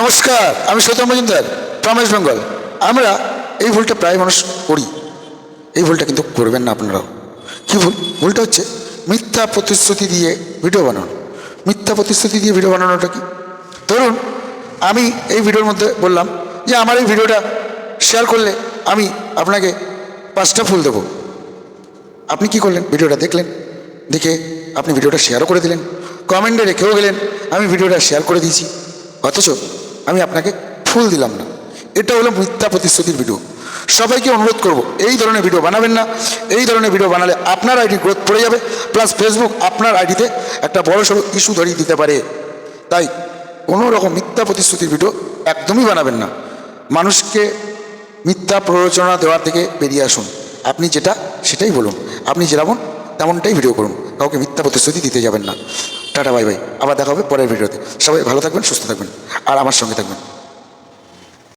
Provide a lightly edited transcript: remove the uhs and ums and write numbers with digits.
নমস্কার, আমি Soutam Majumdar from West Bengal. আমরা এই ভুলটা প্রায় মানুষ করি। এই ভুলটা কিন্তু করবেন না আপনারাও। কী ভুল? ভুলটা হচ্ছে মিথ্যা প্রতিশ্রুতি দিয়ে ভিডিও বানানো। মিথ্যা প্রতিশ্রুতি দিয়ে ভিডিও বানানোটা কি? ধরুন, আমি এই ভিডিওর মধ্যে বললাম যে আমার এই ভিডিওটা শেয়ার করলে আমি আপনাকে 5টা ফুল দেবো। আপনি কি করলেন? ভিডিওটা দেখলেন, দেখে আপনি ভিডিওটা শেয়ারও করে দিলেন, কমেন্টে রেখেও গেলেন আমি ভিডিওটা শেয়ার করে দিয়েছি, অথচ আমি আপনাকে ফুল দিলাম না। এটা হলো মিথ্যা প্রতিশ্রুতির ভিডিও। সবাইকে অনুরোধ করব, এই ধরনের ভিডিও বানাবেন না। এই ধরনের ভিডিও বানালে আপনার আইডি গ্রোথ পড়ে যাবে, প্লাস ফেসবুক আপনার আইডিতে একটা বড়সড় ইস্যু ধরিয়ে দিতে পারে। তাই কোনো রকম মিথ্যা প্রতিশ্রুতির ভিডিও একদমই বানাবেন না। মানুষকে মিথ্যা প্ররোচনা দেওয়ার থেকে বেরিয়ে আসুন। আপনি যেটা সেটাই বলুন, আপনি যেমন তেমনটাই ভিডিও করুন, কাউকে মিথ্যা প্রতিশ্রুতি দিতে যাবেন না। টাটা, বাই বাই, আবার দেখা হবে পরের ভিডিওতে। সবাই ভালো থাকবেন, সুস্থ থাকবেন, আর আমার সঙ্গে থাকবেন।